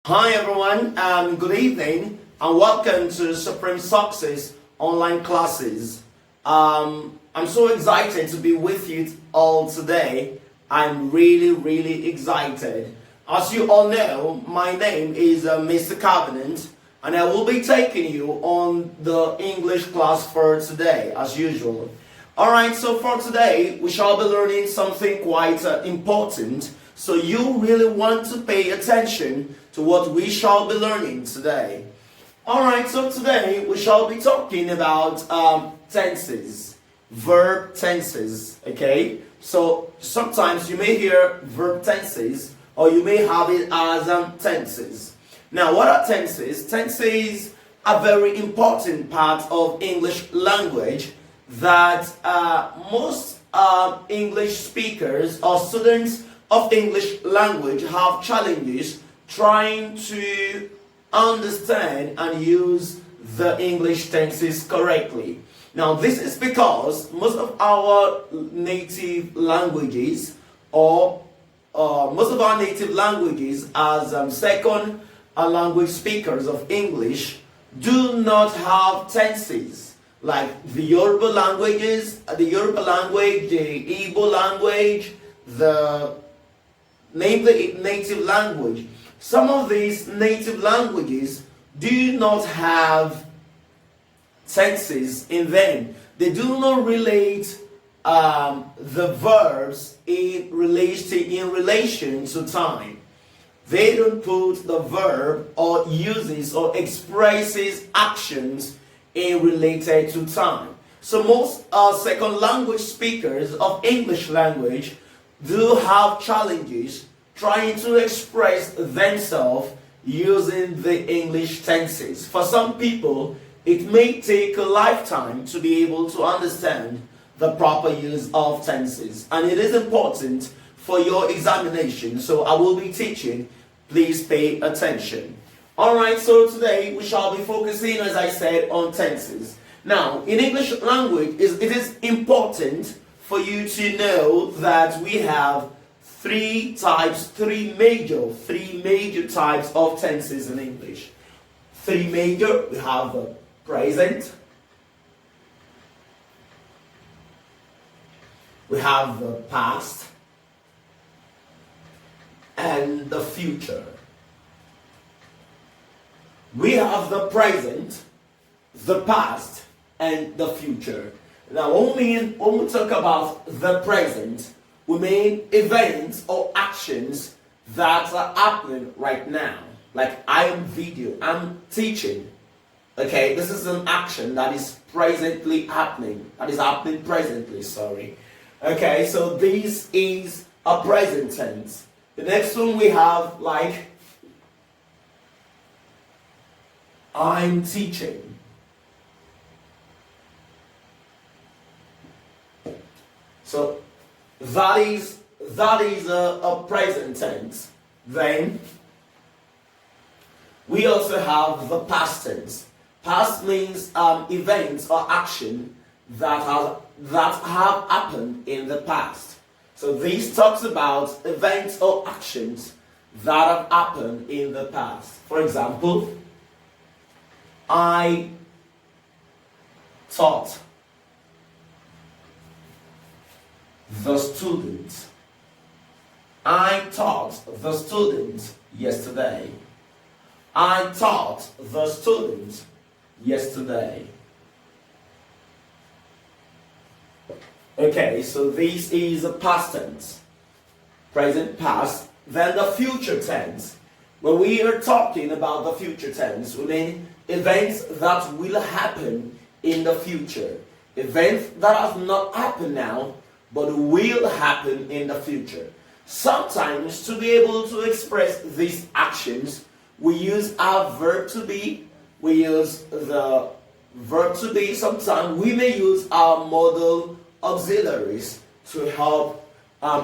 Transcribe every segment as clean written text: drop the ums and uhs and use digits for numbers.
Hi everyone, good evening and welcome to Supreme Success online classes. I'm so excited to be with you all today. I'm really excited. As you all know, my name is Mr. Covenant and I will be taking you on the English class for today as usual. Alright, so for today we shall be learning something quite important. So you really want to pay attention to what we shall be learning today. Alright, so today we shall be talking about tenses, verb tenses, okay? So sometimes you may hear verb tenses or you may have it as tenses. Now what are tenses? Tenses are a very important part of English language that most English speakers or students of English language have challenges trying to understand and use the English tenses correctly. Now this is because most of our native languages or most of our native languages as second language speakers of English do not have tenses. Like the Yoruba languages, the Yoruba language, the Igbo language, the native language. Some of these native languages do not have tenses in them. They do not relate the verbs in relation to time. They don't put the verb or uses or expresses actions in related to time. So most second language speakers of English language do have challenges trying to express themselves using the English tenses. For some people, it may take a lifetime to be able to understand the proper use of tenses. And it is important for your examination, so I will be teaching. Please pay attention. Alright, so today we shall be focusing, as I said, on tenses. Now, in English language, it is important for you to know that we have three major types of tenses in English. Three major, we have the present, we have the past, and the future. We have the present, the past, and the future. Now, when we talk about the present, we mean events or actions that are happening right now. Like I am I'm teaching. Okay, this is an action that is presently happening. That is happening presently, sorry. Okay, so this is a present tense. The next one we have like I'm teaching. So that is a present tense. Then we also have the past tense. Past means events or action that have happened in the past. So this talks about events or actions that have happened in the past. For example, I taught the student. I taught the student yesterday. I taught the student yesterday. Okay, so this is a past tense. Present, past. Then the future tense. When we are talking about the future tense, we mean events that will happen in the future. Events that have not happened now, but will happen in the future. Sometimes to be able to express these actions, we use our verb to be, we use the verb to be. Sometimes we may use our modal auxiliaries to help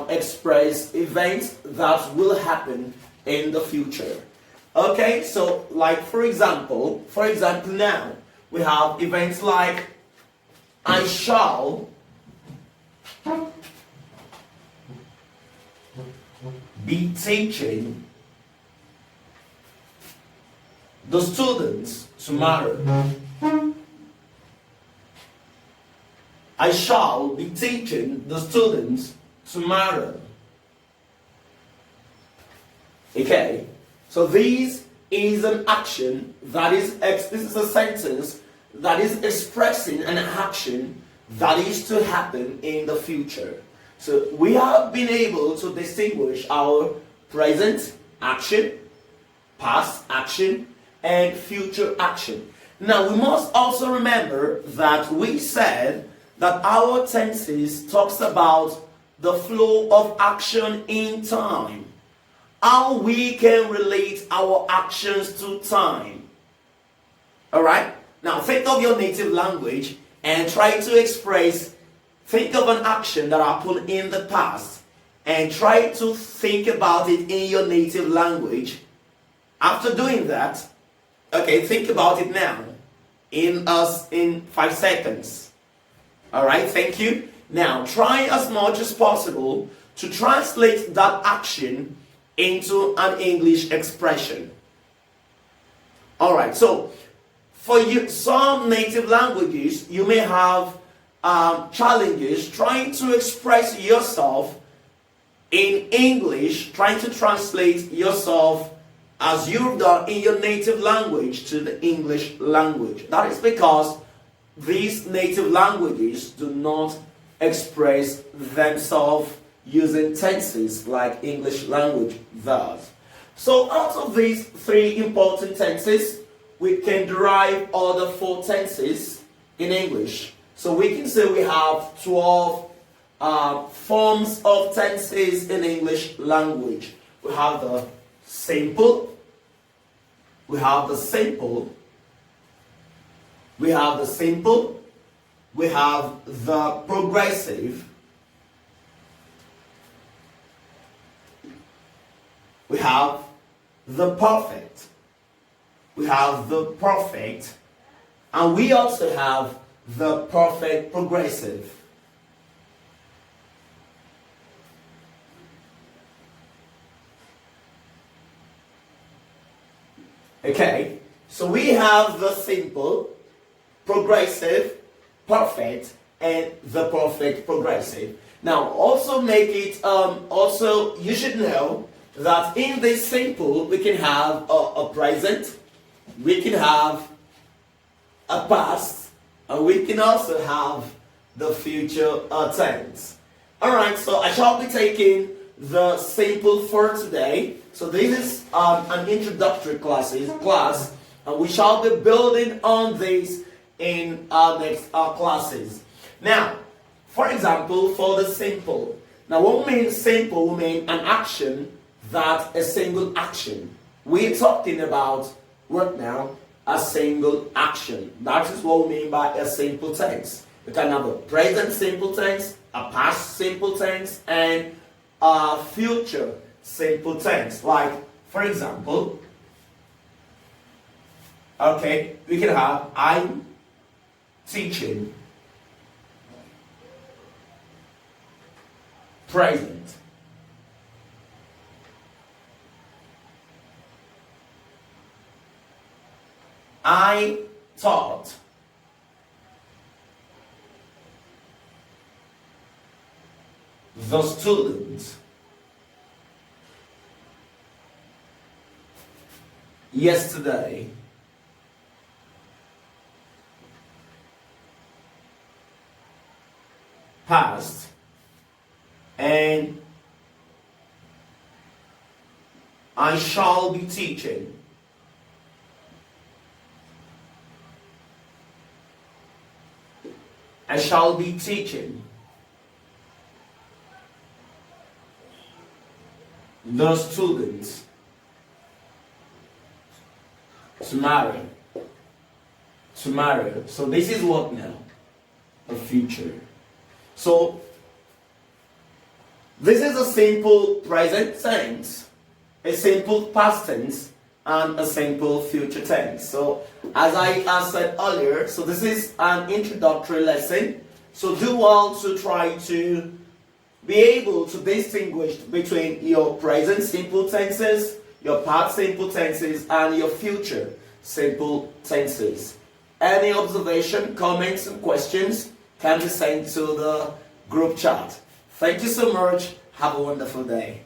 express events that will happen in the future. Okay, so like for example now, we have events like I shall be teaching the students tomorrow. I shall be teaching the students tomorrow. Okay, so this is an action that is, this is a sentence that is expressing an action that is to happen in the future. So we have been able to distinguish our present action, past action, and future action. Now we must also remember that we said that our tenses talks about the flow of action in time. How we can relate our actions to time. Alright? Now think of your native language and try to express, think of an action that happened in the past and try to think about it in your native language. After doing that, okay, think about it now in 5 seconds. Alright, thank you. Now try as much as possible to translate that action into an English expression. Alright, so for you, some native languages, you may have challenges trying to express yourself in English, trying to translate yourself as you've done in your native language to the English language. That is because these native languages do not express themselves using tenses like English language does. So out of these 3 important tenses, we can derive other 4 tenses in English. So we can say we have 12 forms of tenses in English language. We have the simple, we have the simple, we have the simple, we have the progressive, we have the perfect, we have the perfect, and we also have the perfect progressive. Okay, so we have the simple, progressive, perfect, and the perfect progressive. Now also make it, also you should know that in this simple we can have a present, we can have a past, and we can also have the future tense. Alright, so I shall be taking the simple for today. So this is an introductory class, and we shall be building on this in our next classes. Now, for example, for the simple. Now, what we mean simple, we mean an action that a single action. We're talking about what now? A single action. That is what we mean by a simple tense. We can have a present simple tense, a past simple tense, and a future simple tense. Like, for example, okay, we can have I'm teaching, present. I taught, the students yesterday. Past, and I shall be teaching. I shall be teaching the students tomorrow. Tomorrow. So this is what now? The future. So this is a simple present tense, a simple past tense, and a simple future tense. So as I said earlier, so this is an introductory lesson. So do well to try to be able to distinguish between your present simple tenses, your past simple tenses, and your future simple tenses. Any observation, comments, and questions can be sent to the group chat. Thank you so much. Have a wonderful day.